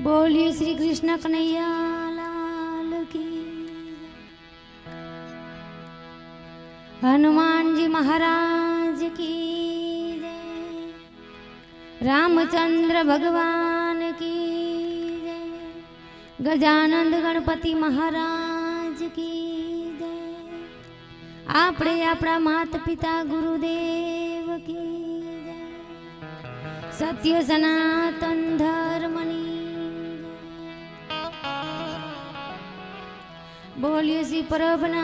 बोलिए श्री कृष्ण कन्हैया लाल की। हनुमान जी महाराज की जय। रामचंद्र भगवान की जय। गजानंद गणपति महाराज की जय। आपणे आपणा माता पिता गुरुदेव की जय। सत्य सनातन धर्मनी बोलिए श्री परबना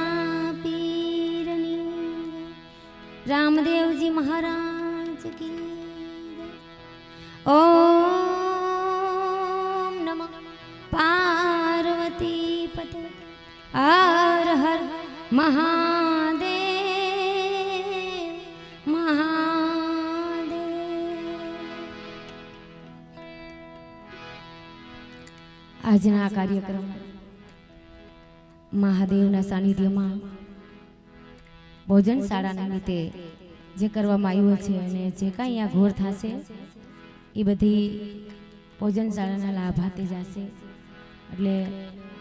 पीरनी रामदेव जी महाराज की। ओम नमः पार्वती पते हर हर महादेव महादेव। આજના કાર્યક્રમ મહાદેવના સાનિધ્યમાં ભોજનશાળા નિમિત્તે જે કરવામાં આવ્યો છે અને જે કાંઈ અહીંયા ઘોર થશે એ બધી ભોજનશાળાના લાભાર્થે જશે. એટલે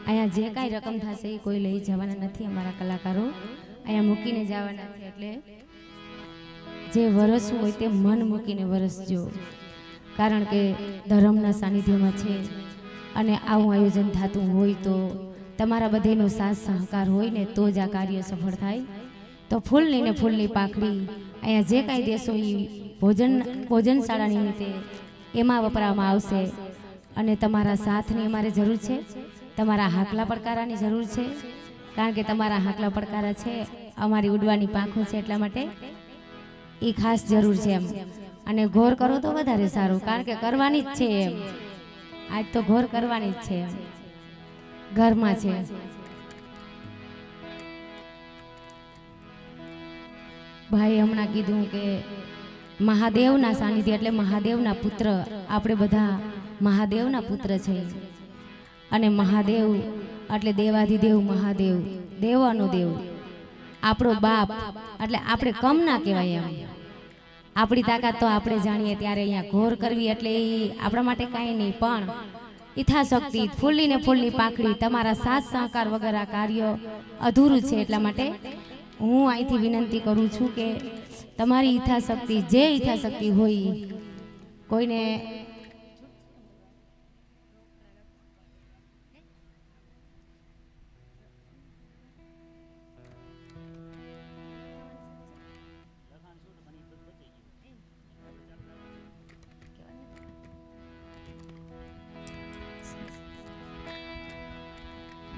અહીંયા જે કાંઈ રકમ થશે એ કોઈ લઈ જવાના નથી. અમારા કલાકારો અહીંયા મૂકીને જવાના છે. એટલે જે વરસવું હોય તે મન મૂકીને વરસજો, કારણ કે ધર્મના સાનિધ્યમાં છે અને આવું આયોજન થતું હોય તો તમારા બધેનો સાથ સહકાર હોય ને તો જ આ કાર્ય સફળ થાય. તો ફૂલની ને ફૂલની પાખડી અહીંયા જે કાંઈ દેશો એ ભોજનશાળા નિમિત્તે એમાં વપરાવામાં આવશે. અને તમારા સાથની અમારે જરૂર છે, તમારા હાકલા પડકારાની જરૂર છે, કારણ કે તમારા હાકલા પડકારા છે અમારી ઉડવાની પાંખો છે, એટલા માટે એ ખાસ જરૂર છે એમ. અને ઘોર કરો તો વધારે સારું, કારણ કે કરવાની જ છે એમ. આજ તો ઘોર કરવાની જ છે એમ, ઘરમાં છે. ભાઈ હમણાં કીધું કે મહાદેવના સાનિધ્ય એટલે મહાદેવના પુત્ર, આપણે બધા મહાદેવના પુત્ર છે. અને મહાદેવ એટલે દેવાધિદેવ મહાદેવ, દેવાનો દેવ, આપણો બાપ. એટલે આપણે કમ ના કહેવાય એમ. આપણી તાકાત તો આપણે જાણીએ. ત્યારે અહીંયા ઘોર કરવી એટલે એ આપણા માટે કાંઈ નહીં, પણ ઈથાશક્તિ ફૂલની ને ફૂલની પાંખડી તમારા સાથ સહકાર વગર આ કાર્ય અધૂરું છે. એટલા માટે હું અહીંથી વિનંતી કરું છું કે તમારી ઈથાશક્તિ, જે ઈથાશક્તિ હોય, કોઈને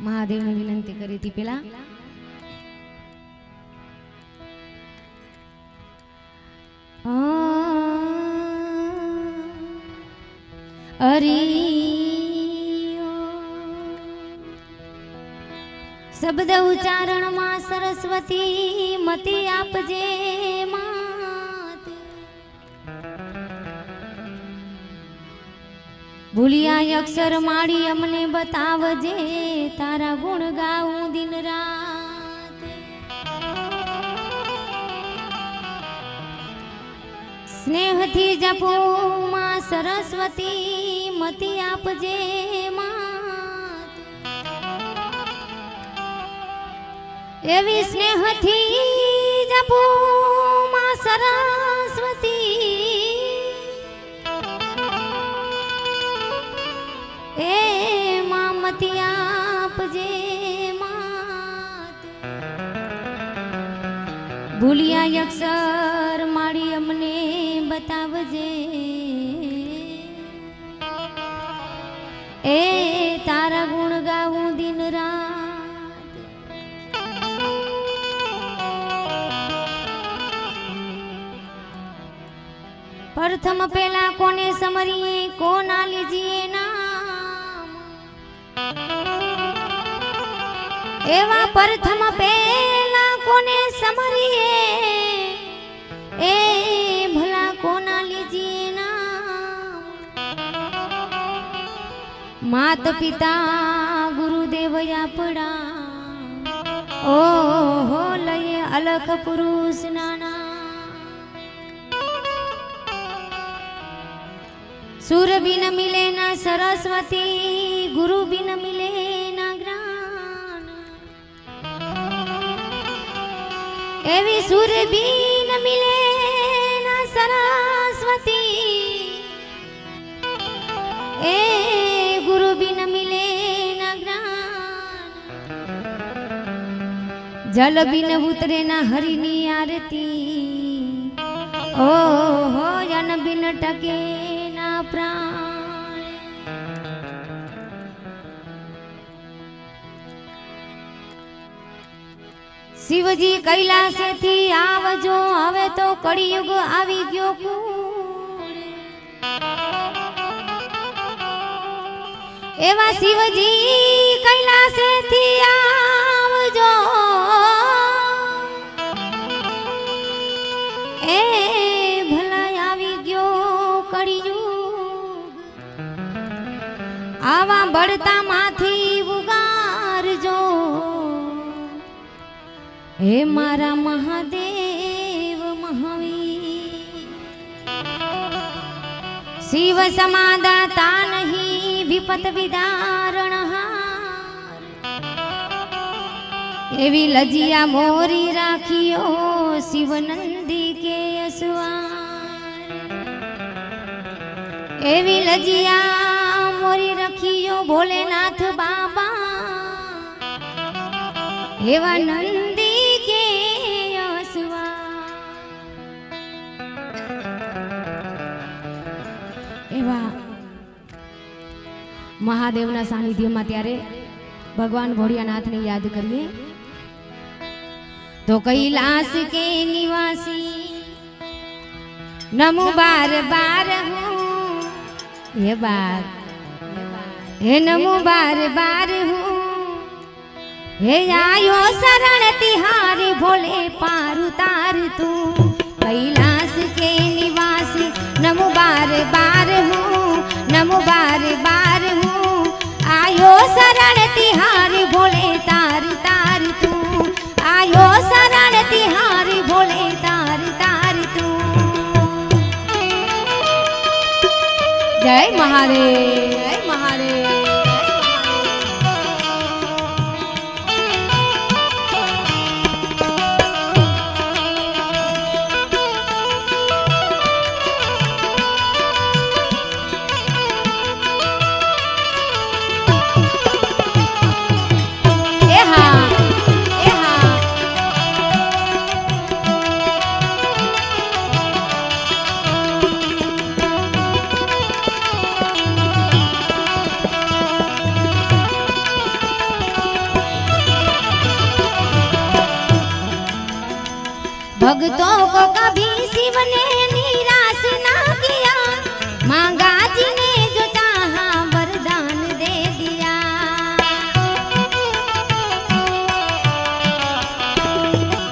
મહાદેવને વિનંતી કરી હતી પેલા શબ્દ ઉચ્ચારણમાં સરસ્વતી મતી આપજે માત. ભૂલિયા અક્ષર માડી અમને બતાવજે, તારા ગુણ ગાવું દિન રાત. સ્નેહથી જપો માં સરસ્વતી મતી આપજે માત. એવી સ્નેહથી જપો માં સરસ્વતી, એ મતી આપજે માત. ભૂલિયા અક્ષર માડી અમને બતાવજે, એ તારા ગુણ ગાવું દિન રાત. પ્રથમ પેલા કોને સમરીએ, કોના લીજીએ નામ. એવા પ્રથમ પેલા કોને સમરીએ, એ ભલા કોના લીજીએ નામ. માત પિતા ગુરુદેવ આપણા, ઓહો લઈએ અલખ પુરુષ નાના સુર બિન મિલે ના સરસ્વતી ગુરુ બિન મિલે ના જ્ઞાન એવી સુર બિન મિલે ના સરસ્વતી એ ગુરુ બિન મિલે ના જ્ઞાન જલ બિન ઉતરે ના હરિની આરતી ઓહો જન બિન ટકે ના પ્રાણ શિવજી કૈલાસેથી આવજો હવે તો કળિયુગ આવી ગયો કુળ એવા શિવજી કૈલાસેથી આવજો એ ભલા આવી ગયો કળિયુગ આવા બળતા માંથી ઉગારજો હે મારા મહાદેવ મહાવીર શિવ સમાદાતા નહીં વિપત વિદારણ એવી લજિયા મોરી રાખ્યો શિવ નંદી કે અસવાર એવી લજિયા મોરી રખિયો ભોલેનાથ બાબા એવા નંદી કે અસવાર એવા મહાદેવના સાનિધ્યમાં ત્યારે ભગવાન ભોળિયાનાથને યાદ કરીએ तो कैलाश के निवासी नमो बार बार हूँ ये बार हे नमो बार बार हूँ हे आयो शरण तिहारी भोले पार उतार तू कैलाश के निवासी नमो बार बार हूँ नमो बार बार हूँ आयो शरण तिहारी भोले तार तार तू आयो शरण तिहारी भोले तार तार तू जय महादेव जय महादेव भक्तों को कभी शिव ने निराश ना किया मांगा जी ने जो चाहा वरदान दे दिया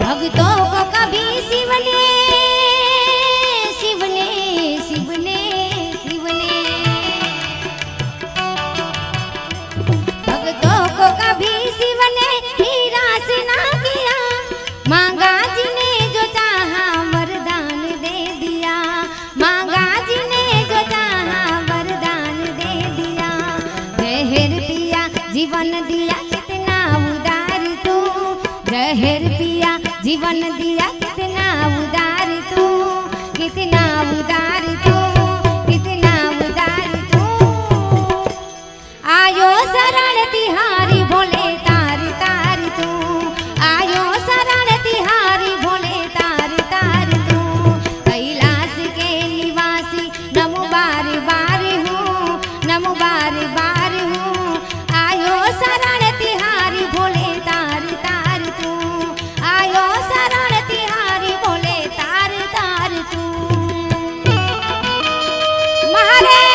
भक्तों को कभी शिव ने शिव ने शिव ने शिव ने भक्तों को कभी शिव ने निराश ना किया मांगा जी ने जीवन दिया कितना उदार तू जहर पिया जीवन दिया कितना उदार तू कितना उदार तू कितना उदार तू आयो शरण तिहारी भोले तार तार तू आयो शरण तिहारी भोले तार तार तू कैलाश के निवासी नमो बार बार हूँ नमो बार बार हूँ आयो शरण तिहारी भोले तार तार तू आयो शरण तिहारी भोले तार तार तू महादेव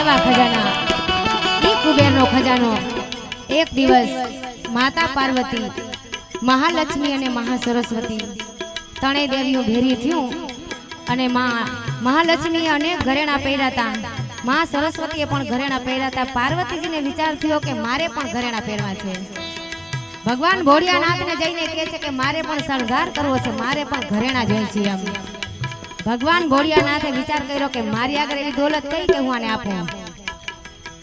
એવા ખજાના ઈ કુબેરનો ખજાનો એક દિવસ માતા પાર્વતી મહાલક્ષ્મી અને મહાસરસ્વતી ત્રણેય દેવીઓ ભેરી થયું અને મહાલક્ષ્મી અને ઘરેણા પહેર્યા હતા મા સરસ્વતીએ પણ ઘરેણા પહેર્યા હતા પાર્વતીજીને વિચાર થયો કે મારે પણ ઘરેણા પહેરવા છે ભગવાન ભોળિયાનાથને જઈને કહે છે કે મારે પણ શણગાર કરવો છે મારે પણ ઘરેણા જોઈએ છે એમ ભગવાન ભોળિયાનાથે વિચાર કર્યો કે મારી આગળ એવી દોલત કઈ કે હું આને આપું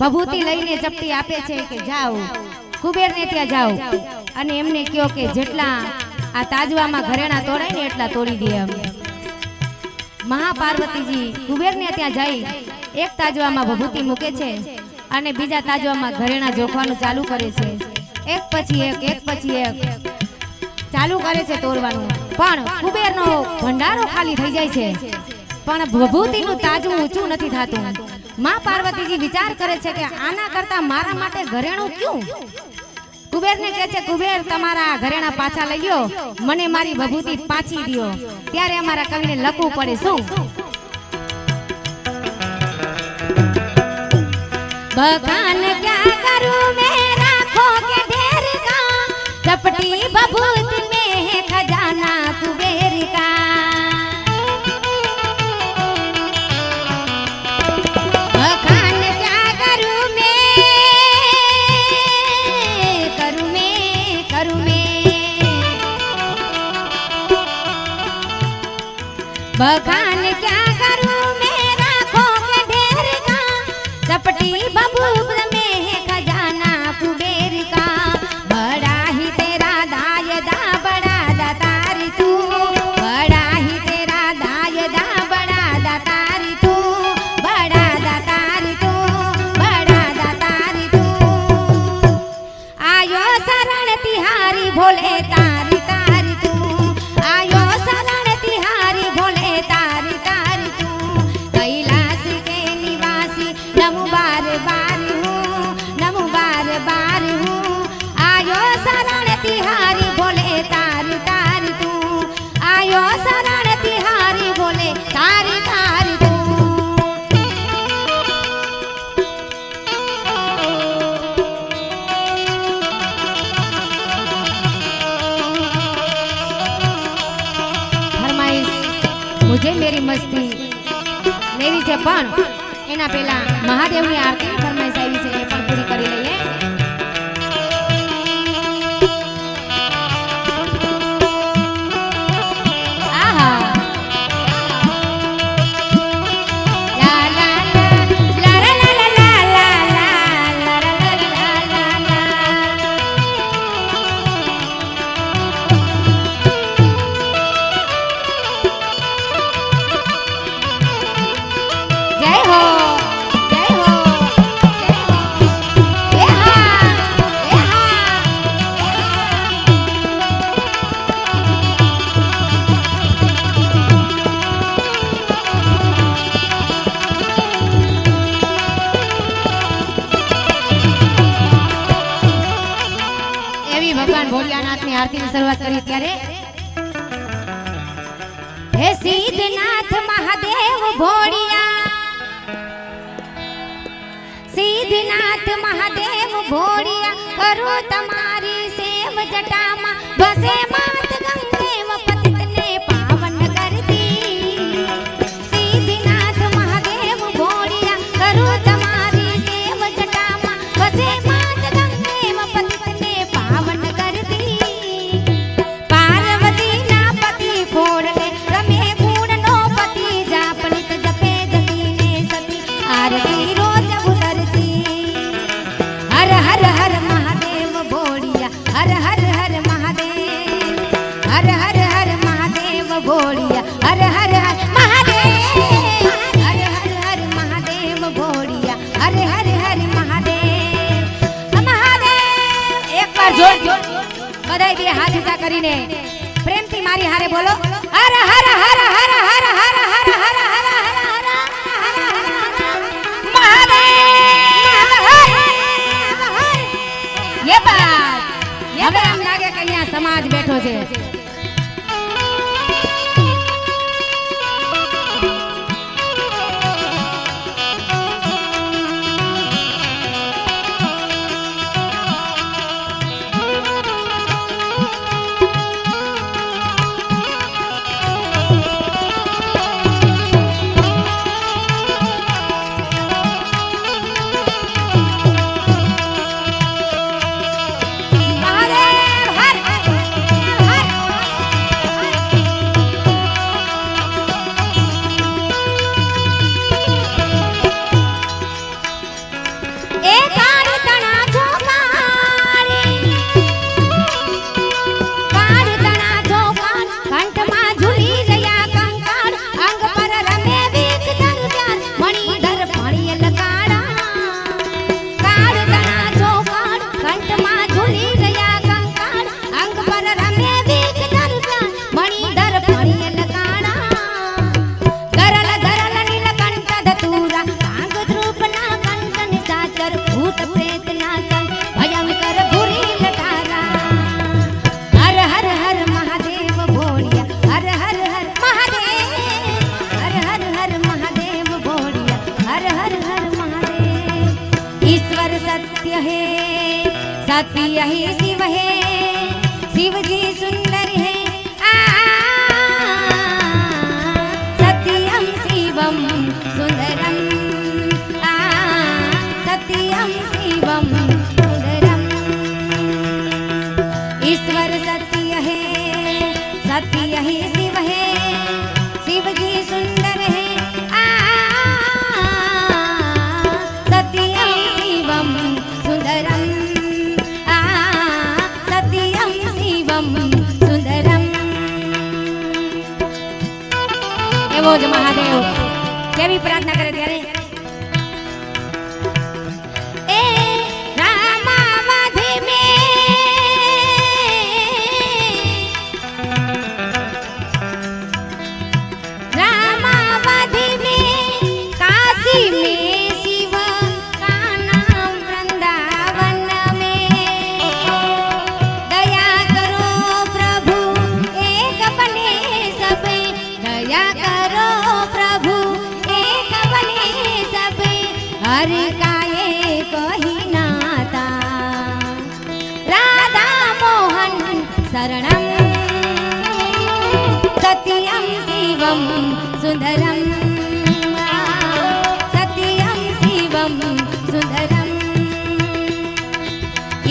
ભભૂતિ લઈને ચપટી આપે છે કે જાઓ કુબેરને ત્યાં જાઓ અને એમને કહો કે જેટલા આ તાજવામાં ઘરેણા તોડાય ને એટલા તોડી દે એમ મહાપાર્વતીજી કુબેરને ત્યાં જઈ એક તાજવામાં ભભૂતિ મૂકે છે અને બીજા તાજવામાં ઘરેણા જોખવાનું ચાલુ કરે છે એક પછી એક ચાલુ કરે છે તોડવાનું પણ કુબેરનો ભંડારો ખાલી થઈ જાય છે પણ ભભૂતિનું તાજું ઊંચું નથી થતું માં પાર્વતીજી વિચાર કરે છે કે આના કરતા મારા માટે ઘરેણું ક્યું કુબેરને કહે છે કુબેર તમારા ઘરેણા પાછા લઈ ગયો મને મારી ભભૂતિ પાછી દ્યો ત્યારે અમારા કવિને લખવું પડે શું બખાન ક્યાં કરું મેં રાખો કે ढेर का चपटी बबूत में है खजाना कुबेर का बखान क्या करूं बखान क्या करूं मैं राखो के ढेर का चपटी बबूत में है खजाना कुबेर का बड़ा ही तेरा दायदा बड़ा दातारी तू बड़ा ही तेरा दायदा बड़ा दातारी तू बड़ा दातारी तू बड़ा दातारी तू आयो शरण तिहारी भोले तारी तारी तू आयो शरण तिहारी भोले तारी तारी तू कैलाश के निवासी नमो बार बार हूँ नमो बार बार हूँ आयो शरण तिहारी भोले तारी तारी तू आयो शरण तिहारी भोले तारी तारी तू फरमाइश मुझे मेरी मस्ती लेवी છે પણ એના પહેલા મહાદેવની આરતી ફરમાઈશ આવી છે એ પણ પૂરી કરી લઈએ આહા લા લા લા લા લા લા લા લા લા લા જય હો જય હો જય હો એવી ભગવાન ભોળિયાનાથની આરતીની શરૂઆત કરી ત્યારે હે સિદ્ધનાથ મહાદેવ ભોળિયા सिद्धनाथ महादेव भोड़िया करो तुम्हारी सेव जटामा बसे मात गंगे व पतित ने पावन कर दी सिद्धनाथ महादेव भोड़िया करो तुम्हारी सेव जटामा बसे मात गंगे व पतित ने पावन कर दी पार्वती ना पति फोड़ने रमे गुण नो पति जापनित जपे जती ने सती आरती रोज हर हर हर महादेव भोड़िया हर हर हर महादेव हर हर हर महादेव भोड़िया हर हर हर महादेव हर हर हर महादेव भोड़िया हर हर हर महादेव महादेव एक बार जोर जोर बधाई दे हाथ ऊंचा કરીને પ્રેમથી મારી હારે બોલો હર હર હર હર હર હર હર હર હર ये बात હવે એમ લાગે કે અહીંયા સમાજ બેઠો છે सत्य ही शिव है, शिव जी सुंदर है। सत्यम शिवम सुंदरम, सत्यम शिवम सुंदरम। ईश्वर सत्य है, सत्य ही शिव है, शिव जी सुंदर है। सत्यम शिवम सुंदरम, सत्यम शिवम सुंदरम। एवो ज महादेव केवी प्रार्थना करे त्यारे हर काये कही नाता, राधा मोहन शरणम। सत्यम शिवम सुंदरम, सत्यम शिवम सुंदरम।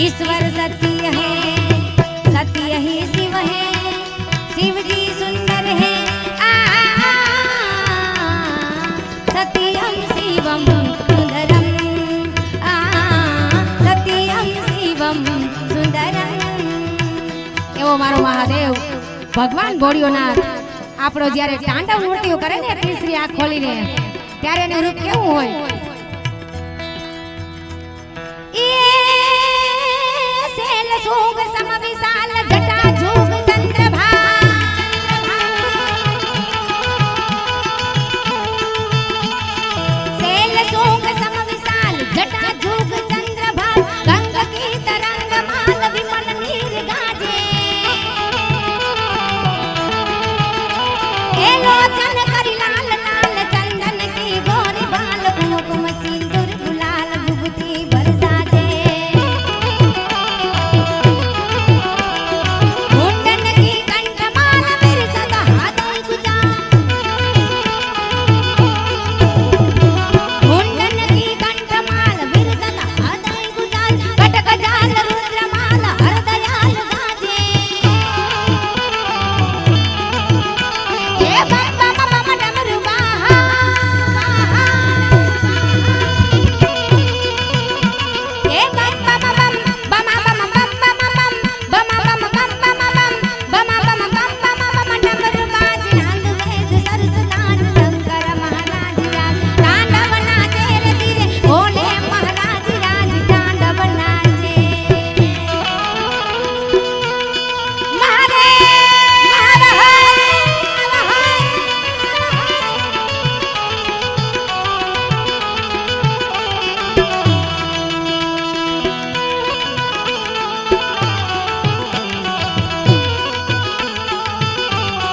ईश्वर सत्य है, सत्य ही शिव है, शिव जी सुंदर है। सत्यम शिवम सुंदरम, सत्यम शिवम सुंदरम। एवो मारो महादेव भगवान भोળિયોનાથ આપણો જ્યારે તાંડવ નૃત્યો કરે ને ત્રીસરી આંખ ખોલીને ત્યારે એનું રૂપ કેવું હોય? એ સેલ સોગ સમ વિશાલ જટા જોગ ચંદ્રભા, सेल सोग सम विशाल जटा जोग चंद्रभा। गंग की तरंग माल विमल नीर गाजे, ए लोचन करी लाल लाल चंदन की गोरी बाल। कुमकुम सिंदूर गुलाल विभूति बरसाजे, मुंडन की कंठमाल विरसत हाथों गुजा। मुंडन की कंठमाल विरसत हाथों गुजा। कटक जाल रुद्रमाल हरदयाल गाजे, ए बम बम बम डमरू बाहा, ए बम बम बम बम बम बम बम बम बम बम बम बम बम बम बम बम बम डमरू बाज। नंद वेद सरस तान शंकर महाराज राज, तांडव नाचे रे धीरे भोले महाराज राज, तांडव नाचे। महादेव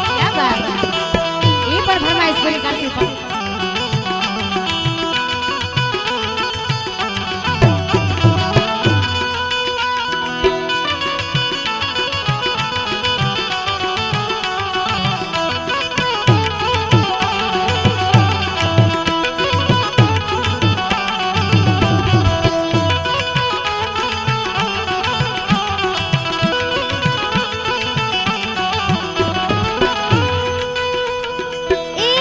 क्या बात है? ये पर फरमाइश पूरी करती पर ए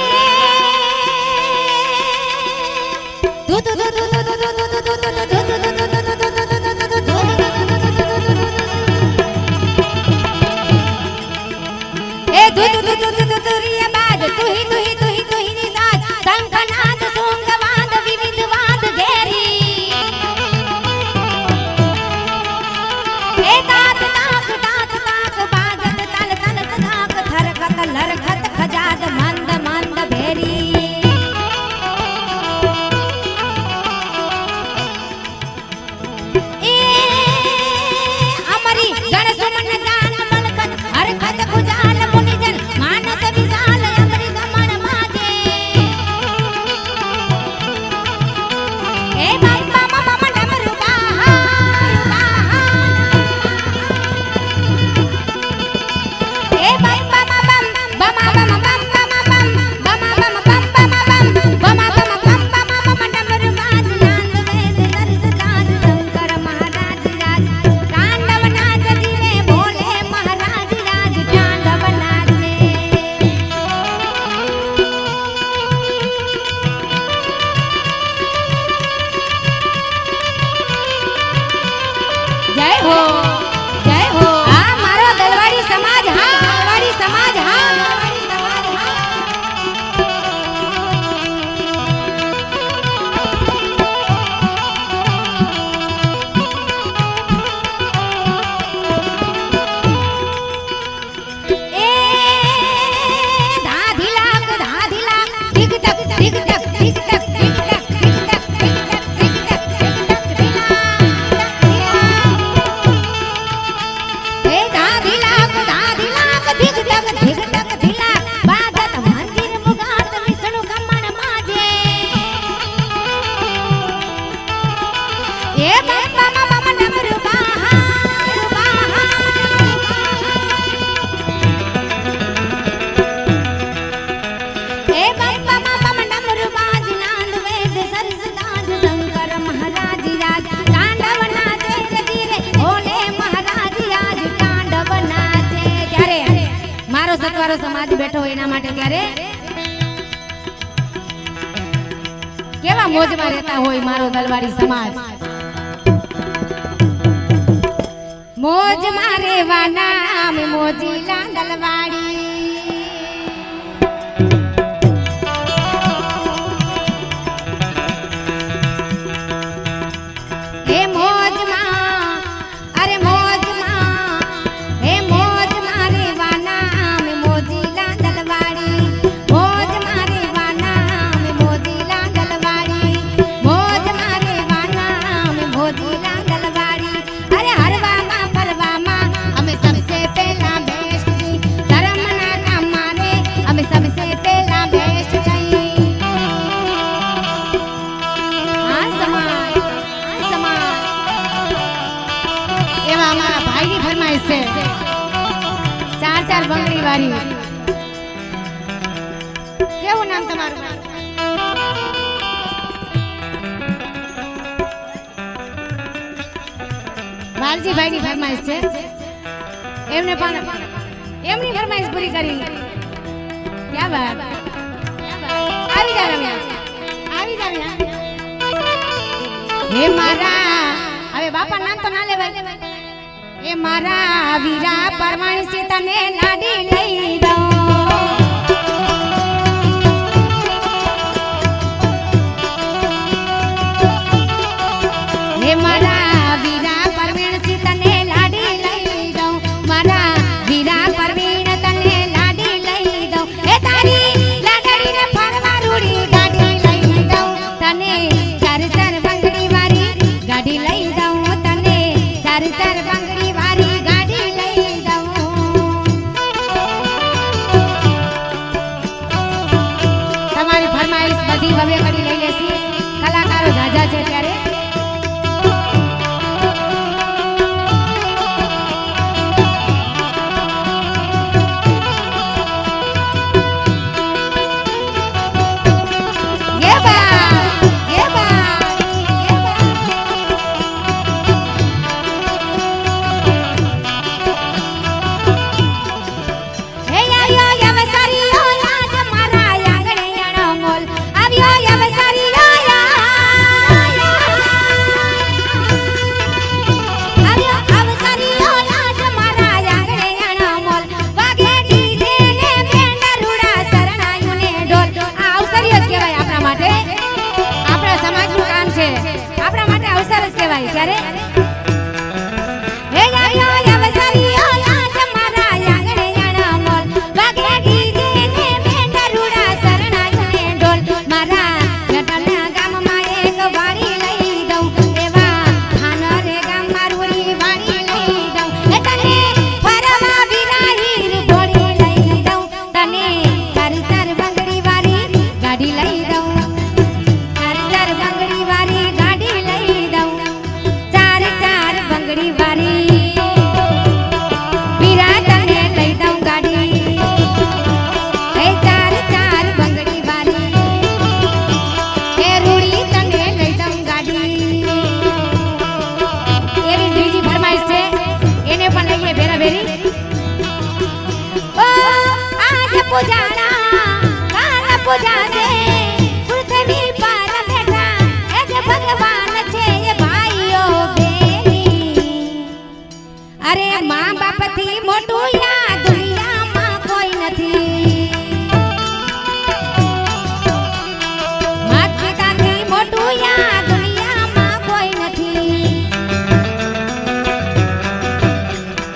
हे बप्पा बापा डमरू बाज नांद वेद सरसदाज शंकर महाराज राज तांडव नाचे धीरे भोले महाराज आज तांडव नाचे ત્યારે મારો સતવારો સમાજ બેઠો એના માટે ત્યારે કેવા મોજમાં રહેતા હોય મારો દલવાડી સમાજ મોજમાં રહેવાના અમે મોજીલા દલવાડી चार बंगड़ी वाली केवो नाम તમારું વાલજી ભાઈ ની ફરમાઈશ છે એમને પણ એમની ફરમાઈશ પૂરી કરી ક્યા વાત આવી જા રમ્યા હે મારા હવે બાપા નામ તો ના લેવાય એ મારા વીરા પરમાણ से तने लाडी लई दो हे मारा वीरा परमाण से तने लाडी लई दो मारा वीरा परवीण तने लाडी लई दो ए तारी लाडड़ी ने फरवा रूड़ी गाड़ी लई दो तने चार चार बंगड़ी वारी गाड़ी लई दो तने चार चार बंगड़ी वारी बधी भव्य कड़ी लई लेसी कलाकारो जाजा छे त्यारे ત્યારે હે ગાયો અવસરીઓ લાજ મારા આંગણે યાણા મોલ વાગે ડીજે ને મેંડરુડા શરણાઈ ને ઢોલ મારા ગટના ગામમાં એક વાડી લઈ દઉં એવા ખાનરે ગામ મારુડી વાડી લઈ દઉં એ તને ફરવા વિરાહીર ઢોળી લઈ દઉં તને તારી તાર બંગડી વારી ગાડી લઈ દઉં તારી તાર બંગડી વારી ગાડી લઈ દઉં बंगड़ी वारी वीरा तने लई दऊं गाड़ी ए चार चार बंगड़ी वारी ए रूड़ी तने लई दऊं गाड़ी एवी बीजी फरमाइश छे एने पण लईए भेरा भेरी ओ आज पूजाना काल पूजा से पृथ्वी पर बैठा ए जे भगवान छे ए भाईओ अरे माँ बाप थी मोटू या दुनिया में कोई नहीं मात पिता थी मोटू या दुनिया में कोई नहीं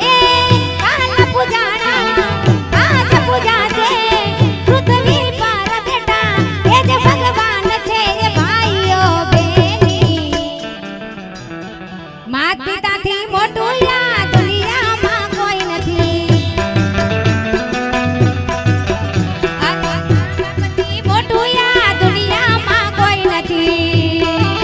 ए काल पूजाना आज पूजा से पृथ्वी पर बेटा ए जे भगवान छे ए भाईओ बेनी मात पिता थी मोटू या મોટું યા દુનિયામાં કોઈ નથી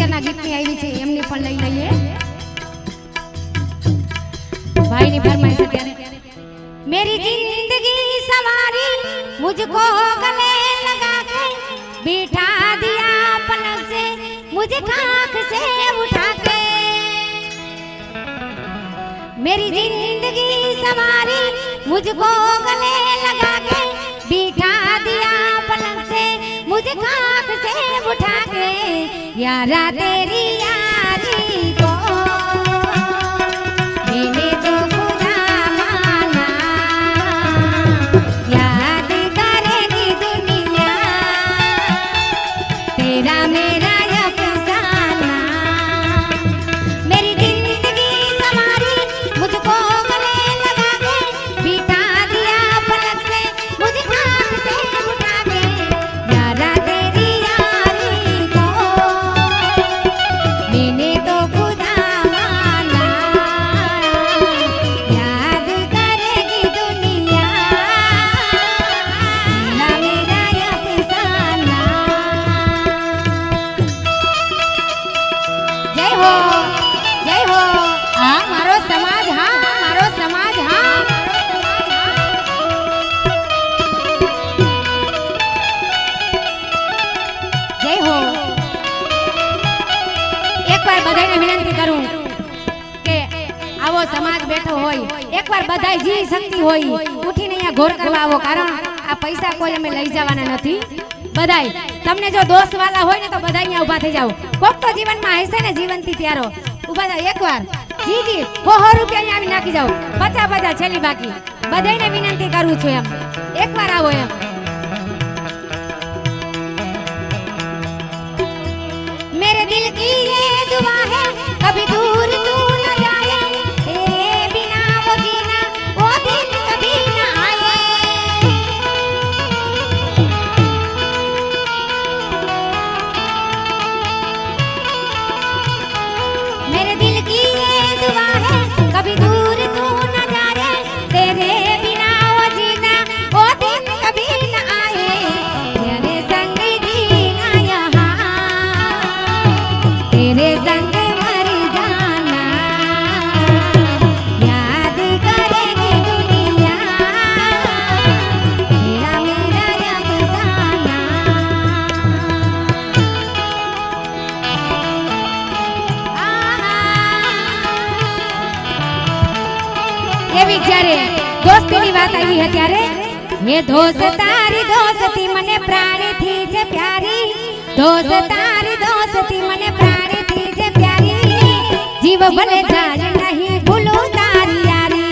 પિક્ચરના ગીતની આવી છે એમની પણ લઈ લઈએ ભાઈની ફરમાઈશ ત્યારે मेरी जिंदगी सवारी मुझको गले लगा के बिठा दिया पलक से मुझे खाक से उठा के मेरी जिंदगी सवारी मुझको गले लगा के बिठा दिया पलक से मुझे खाक से उठा के यारा तेरी यारी को मैंने तो समाज बैठो होय एक बार बधाई जी शक्ति होय उठीने यहाँ घोर करवा आवो कारण आ पैसा कोई हमें लई जवाना नहीं बधाई तमने जो दोस्त वाला होय ने तो बधाई यहाँ उभा थई जाओ कोक तो जीवन में हसे ने जीवनती त्यारो उभा जाओ एक बार जी जी 100 रुपया यहाँ नाखी जाओ 50 छेली बाकी बधाई ने विनंती करूं छुं एम एक बार आवो एम मेरे दिल की ये दुआ है कभी दूर तू न जाए कभी दूर तू न जाए तेरे बिना वो जीना वो दिन कभी न आए तेरे संग जीना यहाँ तेरे संग मर जाना याद करेगी दुनिया तेरा मेरा अफसाना दोस्ती बात आई है त्यारे ये दोस्त तारी दोस्ती मने प्राणी थी जे प्यारी दोस्त तारी दोस्ती मने प्राणी थी जे प्यारी जीव भले जाए नहीं भूलू तारी यारी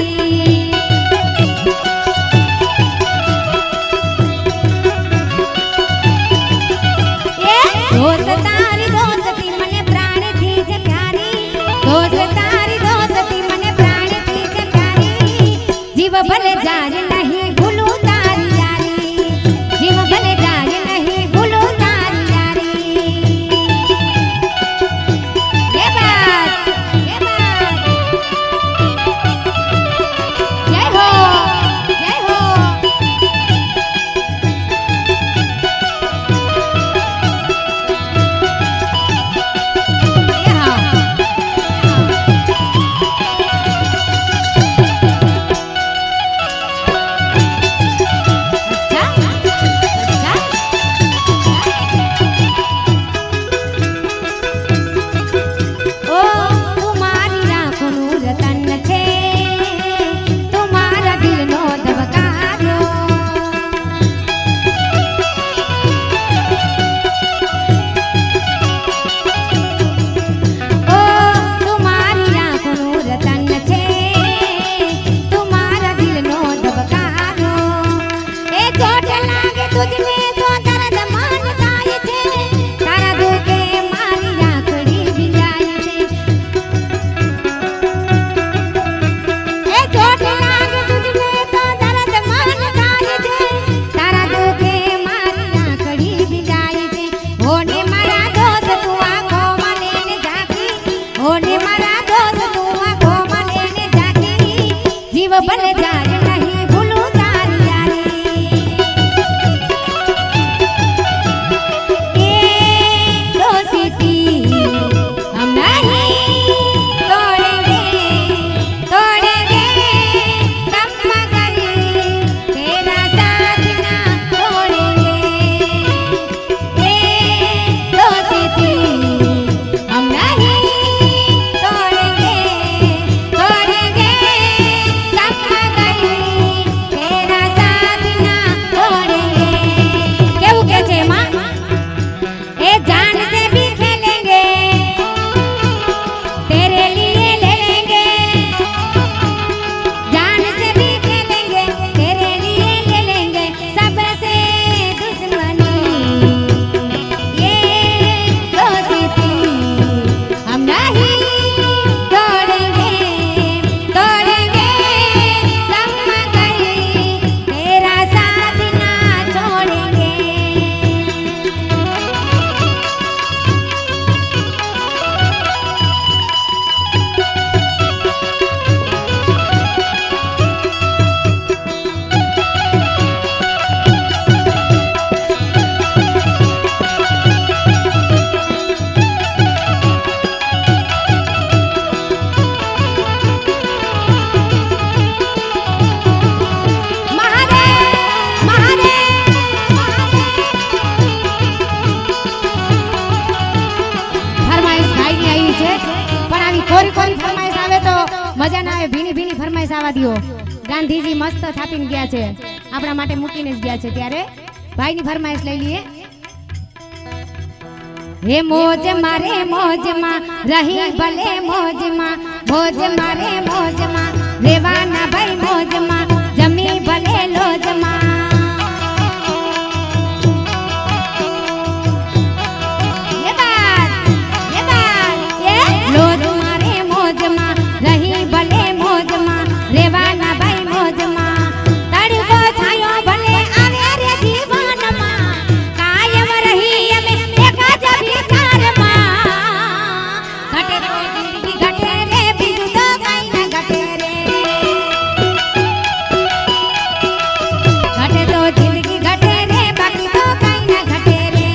ये दोस्त तारी दोस्ती मने प्राणी थी जे प्यारी दोस्त तारी दोस्ती मने प्राणी थी जे प्यारी जीव भले जाए नहीं भूलू तारी यारी जीव भले जाए नहीं भूलू तारी यारी ये बात છે પણ આવી કોરી કોરી ફરમાઈશ આવે તો મજા ના આવે ભીની ભીની ફરમાઈશ આવવા દો ગાંધીજી મસ્ત થાપીને ગયા છે આપણા માટે મૂકીને જ ગયા છે ત્યારે ભાઈની ફરમાઈશ લઈ લઈએ હે મોજ મારે મોજમાં રહી ભલે મોજમાં મોજ મારે મોજમાં રેવાના ભાઈ મોજમાં જમી ભલે લોજમાં લોજ મારે મોજમાં રહી ભલે મોજમાં રેવાના ભાઈ મોજમાં તડકો છાયો ભલે આવે રે જીવનમાં કાયમ રહી અમે એક જ વિચારમાં ઘટે તો જિંદગી ઘટે રે બીજું તો કઈ ન ઘટે રે ઘટે તો જિંદગી ઘટે રે બાકી તો કઈ ન ઘટે રે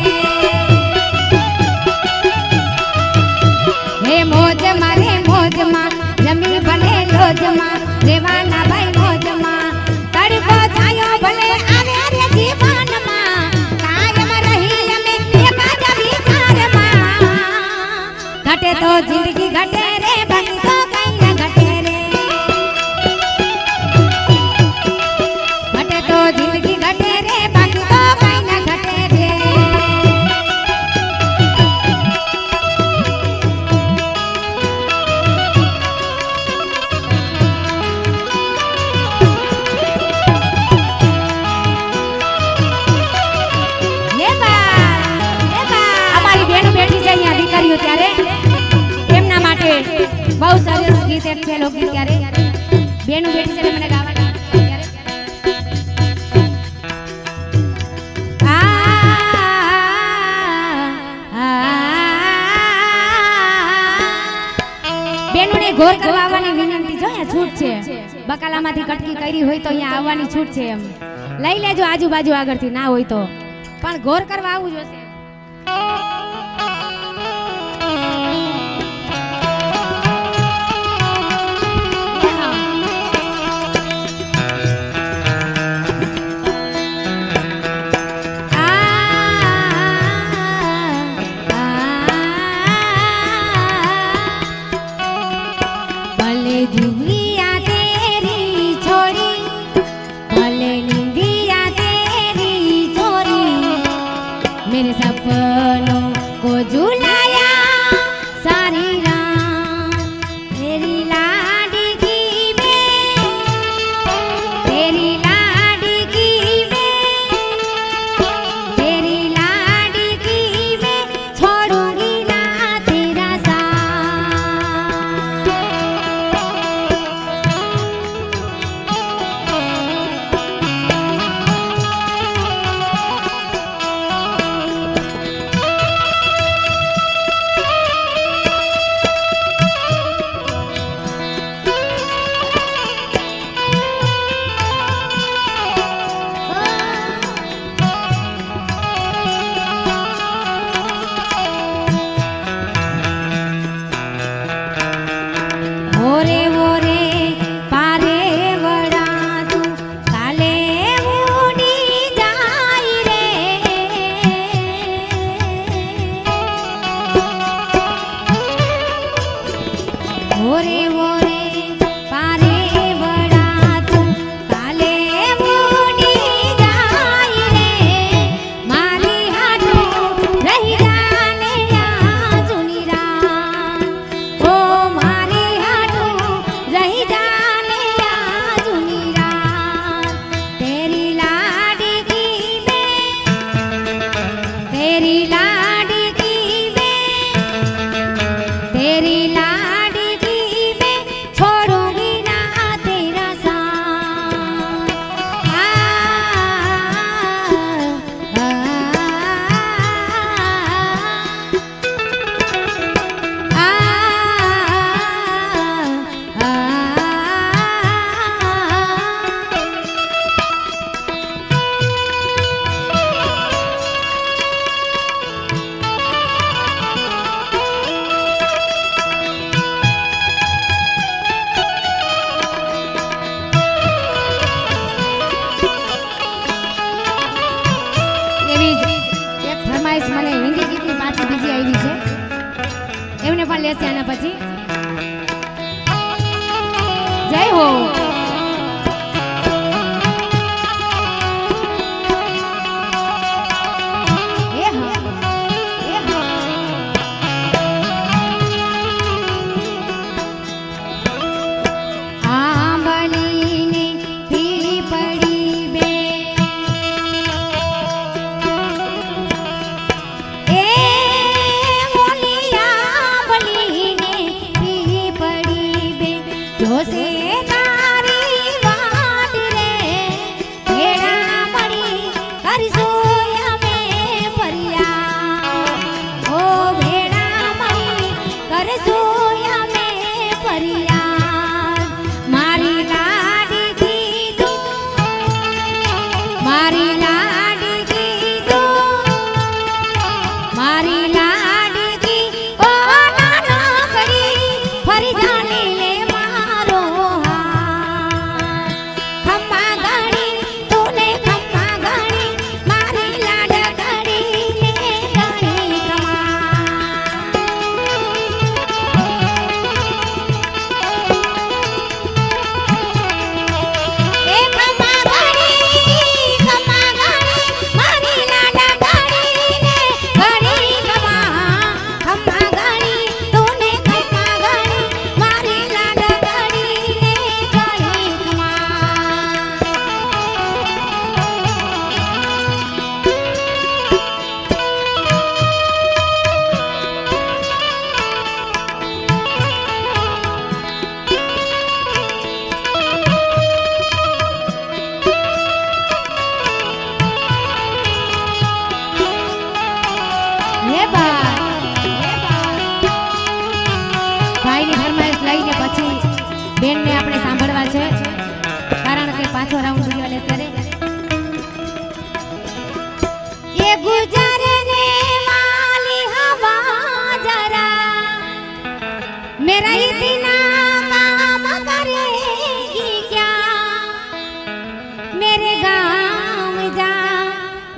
હે મોજ મારે મોજમાં જમી ભલે લોજમાં રેવાના ભાઈ મોજમાં તડકો છાયો ભલે આવે રે જીવનમાં કાયમ રહી અમે એક જ વિચારમાં ઘટે તો જિંદગી ઘટે રે બાકી તો કઈ ન ઘટે રે ઘટે તો જિંદગી ઘટે રે બાકી તો કઈ ન ઘટે રે અમારી બેનો બેઠી છે અહીંયા દીકરીઓ ત્યારે એમના માટે બહુ સરસ ગીત એક છે લોકગીત ત્યારે બેનો બેઠી છે મને ગાવાના ત્યારે બેનોને ઘોર કરવા આવવાની વિનંતી જો અહીંયા છૂટ છે બકાલામાંથી કટકી કરી હોય તો અહીંયા આવવાની છૂટ છે એમ લઈ લેજો આજુબાજુ આગળથી ના હોય તો પણ ઘોર કરવા આવવું જોશે ભલે દુનિયા તેરી છોડી ભલે નિંदिया तेरी छोरी मेरे सपनों को झुलाया सारी रात तेरी लाडकी में तेरी लाडकी में छोड़ूंगी ना तेरा साथ ओरे ओरे पारे वड़ा तू काले उड़ी जाई रे ओरे ओरे पारे वड़ा तू काले उड़ी जाई रे मारी हाथो रही जाने आजुनी रात ओ मारी हाथो रही जाने आजुनी रात तेरी लाडकी में तेरी लाडकी में तेरी लाडकी में પણ લેશે આના પછી જય હો બેન ને આપણે સાંભળવા છે કારણ કે પાછો રાઉન્ડ રહ્યો ને ત્યારે ये गुजरने वाली हवा जरा मेरा इतना काम करेगी क्या मेरे गाँव जा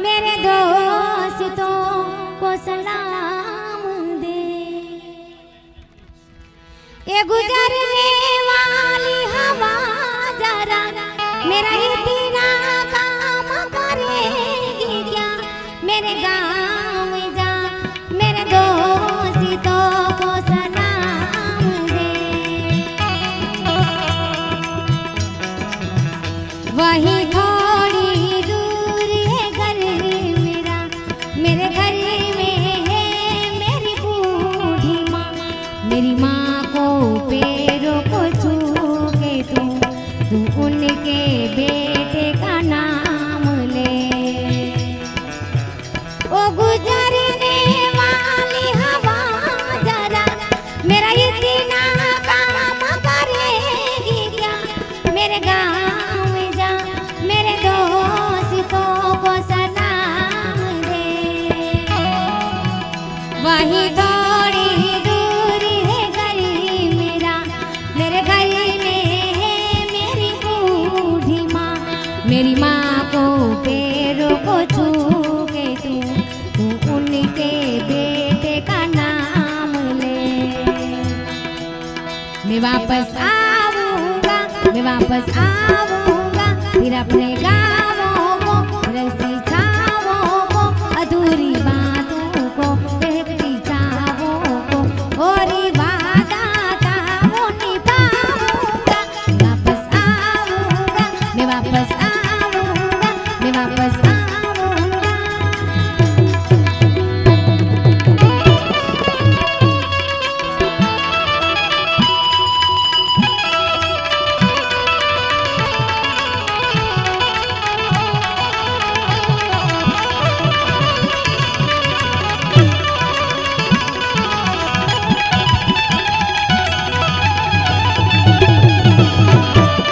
मेरे दोस्तों को सलाम दे ये गुजरने वाली हवा जरा मेरा इतना काम करेगी क्या मेरे गाँव जा मेरे दोस्तों को सलाम दे वही थोड़ी दूर है घर मेरा मेरे घर में है मेरी बूढ़ी माँ मेरी माँ को पैरों को छू के तू उनके बेटे का नाम ले ओ गुजरने वाली हवा जरा मेरा इतना काम करेगी क्या मेरे गाँव जा मेरे दोस्तों को सलाम दे वही थोड़ी दूर है घर मेरा मेरे घर में है मेरी बूढ़ी माँ मेरी माँ को पैरों को छू के तू उनके बेटे का नाम ले मैं वापस आऊंगा फिर अपने गाँवों को रस्सी छावों को अधूरी बातों को बहती चावों को और वादा था वो निभाऊंगा वापस आऊंगा मैं वापस आऊंगा मैं वापस आऊंगा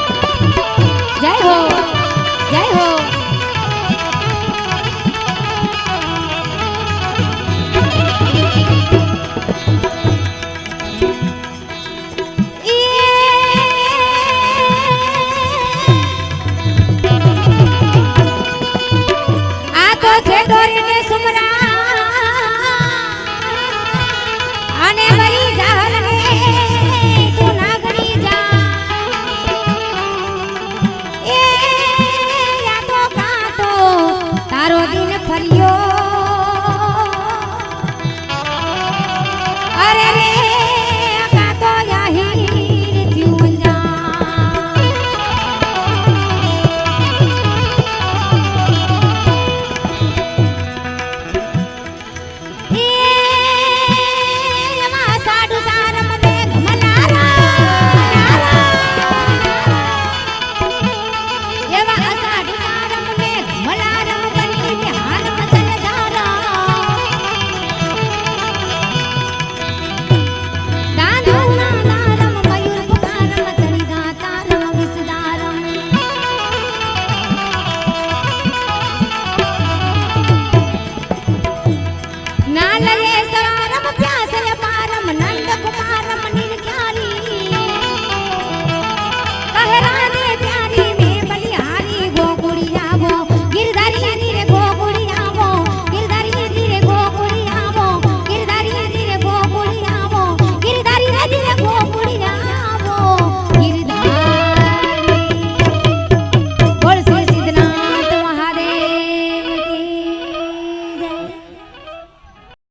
जय हो जय हो आ तो छे डोरी ने सुमरा आने वाली